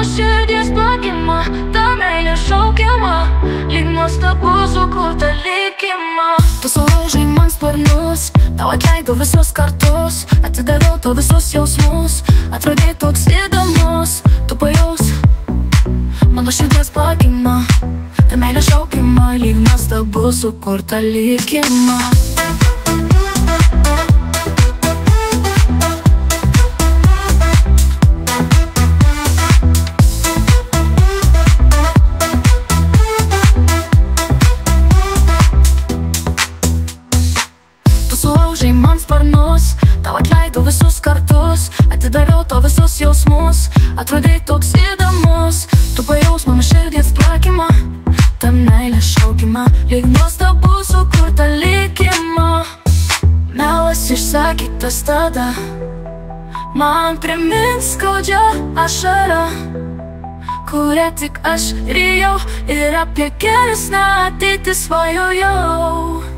mano širdies plakimą, ta meilė šaukiama, lyg nuostabus sukurta likimą. Tu sulaužai man sparnus, tau atleidau visus kartus, atidaviau tau visus jausmus, atrodei toks įdomus. Tu pajaus mano širdies plakimą, ta meilė šaukiama, lyg nuostabus sukurta likimą. Sulaužai man sparnus, tau atleidau visus kartus, atidaviau tau visus jausmus, atrodei toks įdomus. Tu pajaus mano širdies plakimą, ta meilė šaukimą, lyg nuostabus sukurta likimą. Melas išsakytas tada man primins skaudžią ašarą, kurią tik aš rijau ir apie geresnę ateitį svajojau.